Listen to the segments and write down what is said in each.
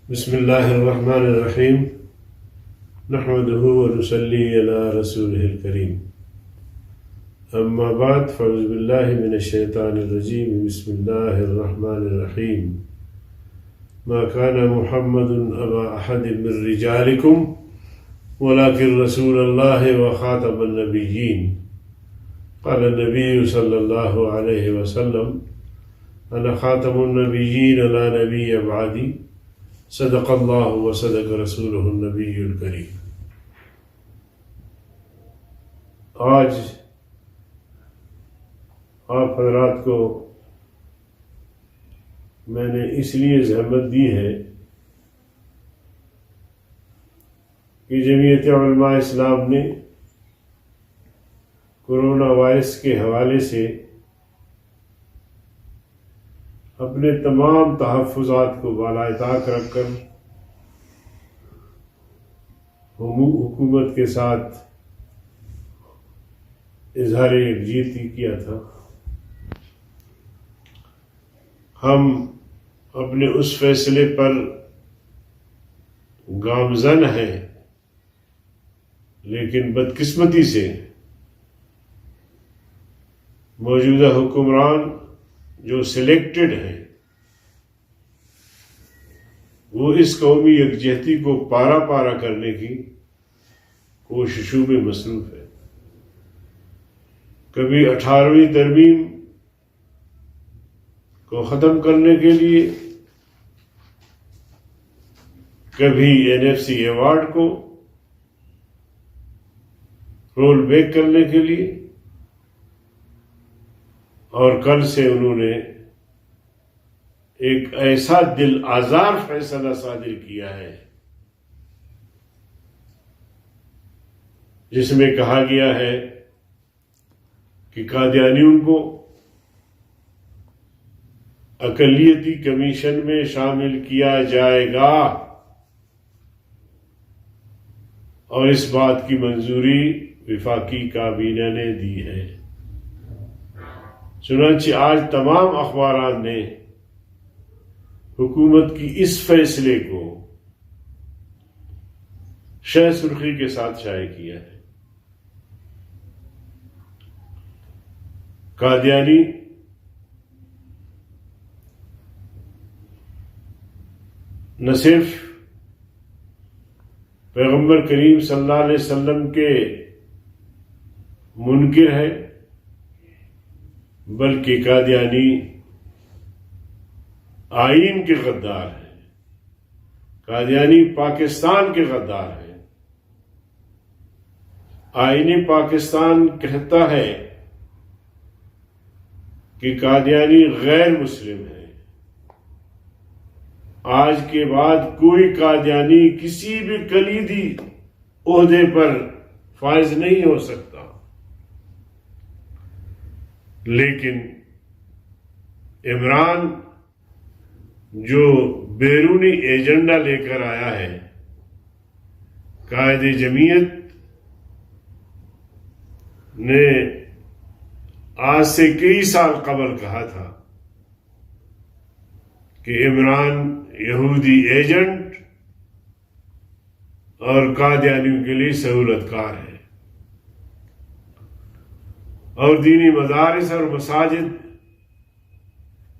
بسم الله الرحمن الرحيم نحمده ونصلي على رسوله الكريم أما بعد فأعوذ بالله من الشيطان الرجيم بسم الله الرحمن الرحيم ما كان محمد أبا أحد من رجالكم ولكن رسول الله وخاتم النبيين قال النبي صلى الله عليه وسلم أنا خاتم النبيين لا نبي بعدي صدق اللہ و صدق رسولہ النبی الکریم۔ آج آپ حضرات کو میں نے اس لیے زحمت دی ہے کہ جمعیت علماء اسلام نے کورونا وائرس کے حوالے سے اپنے تمام تحفظات کو بالائے طاق رکھ کر حکومت کے ساتھ اظہار یکجہتی کیا تھا۔ ہم اپنے اس فیصلے پر گامزن ہیں، لیکن بدقسمتی سے موجودہ حکمران جو سلیکٹڈ ہیں وہ اس قومی یکجہتی کو پارا پارا کرنے کی کوششوں میں مصروف ہے۔ کبھی 18ویں ترمیم کو ختم کرنے کے لیے، کبھی NFC ایوارڈ کو رول بیک کرنے کے لیے، اور کل سے انہوں نے ایک ایسا دل آزار فیصلہ صادر کیا ہے جس میں کہا گیا ہے کہ قادیانیوں کو اقلیتی کمیشن میں شامل کیا جائے گا، اور اس بات کی منظوری وفاقی کابینہ نے دی ہے۔ چنانچہ آج تمام اخبارات نے حکومت کی اس فیصلے کو شہ سرخی کے ساتھ شائع کیا ہے۔ قادیانی نہ صرف پیغمبر کریم صلی اللہ علیہ وسلم کے منکر ہے، بلکہ قادیانی آئین کے غدار ہیں، قادیانی پاکستان کے غدار ہیں۔ آئین پاکستان کہتا ہے کہ قادیانی غیر مسلم ہے۔ آج کے بعد کوئی قادیانی کسی بھی کلیدی عہدے پر فائز نہیں ہو سکتا، لیکن عمران جو بیرونی ایجنڈا لے کر آیا ہے، قائد جمعیت نے آج سے کئی سال قبل کہا تھا کہ عمران یہودی ایجنٹ اور قادیانیوں کے لیے سہولت کار ہے، اور دینی مدارس اور مساجد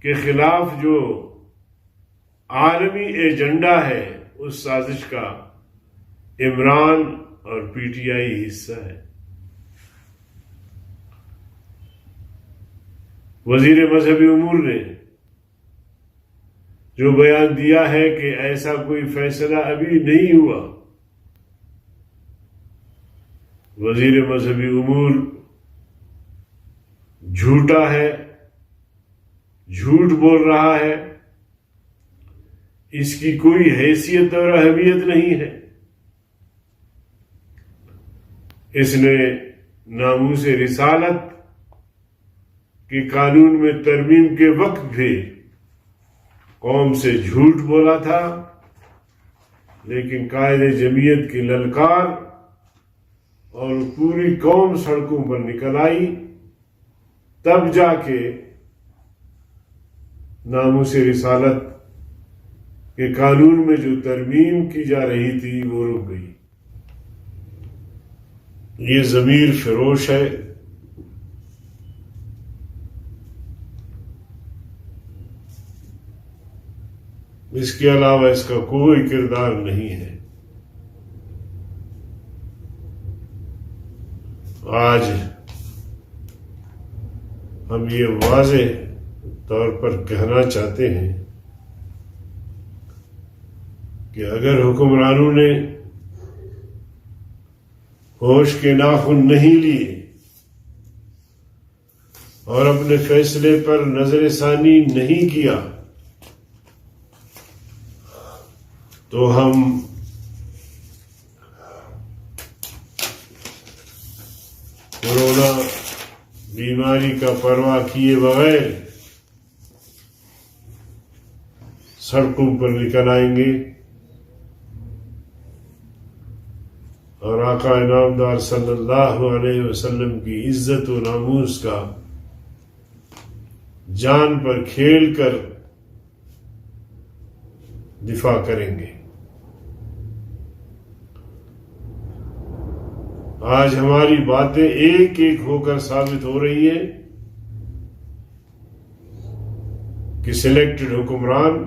کے خلاف جو عالمی ایجنڈا ہے اس سازش کا عمران اور PTI حصہ ہے۔ وزیر مذہبی امور نے جو بیان دیا ہے کہ ایسا کوئی فیصلہ ابھی نہیں ہوا، وزیر مذہبی امور جھوٹا ہے، جھوٹ بول رہا ہے، اس کی کوئی حیثیت اور اہمیت نہیں ہے۔ اس نے ناموس رسالت کے قانون میں ترمیم کے وقت بھی قوم سے جھوٹ بولا تھا، لیکن قائد جمعیت کی للکار اور پوری قوم سڑکوں پر نکل آئی، تب جا کے ناموس رسالت کہ قانون میں جو ترمیم کی جا رہی تھی وہ رک گئی. یہ ضمیر فروش ہے. اس کے علاوہ اس کا کوئی کردار نہیں ہے. آج ہم یہ واضح طور پر کہنا چاہتے ہیں کہ اگر حکمرانوں نے ہوش کے ناخن نہیں لیے اور اپنے فیصلے پر نظر ثانی نہیں کیا تو ہم کورونا بیماری کا پرواہ کیے بغیر سڑکوں پر نکل آئیں گے اور آقا انعامدار صلی اللہ علیہ وسلم کی عزت و ناموس کا جان پر کھیل کر دفاع کریں گے. آج ہماری باتیں ایک ایک ہو کر ثابت ہو رہی ہیں کہ سلیکٹڈ حکمران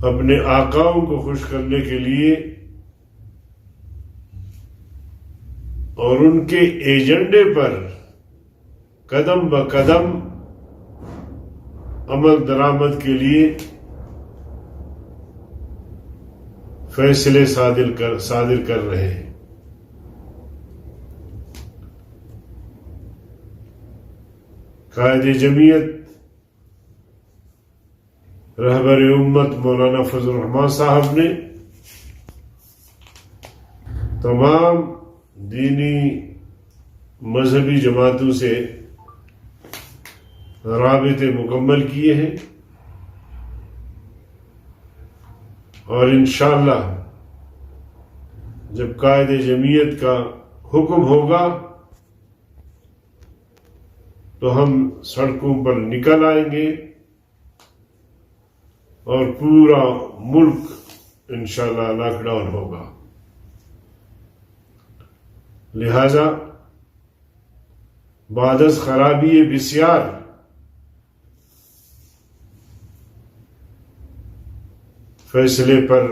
اپنے آقاؤں کو خوش کرنے کے لیے اور ان کے ایجنڈے پر قدم بقدم عمل درآمد کے لیے فیصلے صادر کر رہے ہیں. قائد جمعیت رہبر امت مولانا فضل الرحمان صاحب نے تمام دینی مذہبی جماعتوں سے رابطے مکمل کیے ہیں اور انشاءاللہ جب قائد جمعیت کا حکم ہوگا تو ہم سڑکوں پر نکل آئیں گے اور پورا ملک انشاءاللہ لاک ڈاؤن ہوگا. لہذا بعد از خرابی بسیار فیصلے پر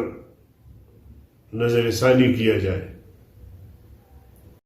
نظر ثانی کیا جائے.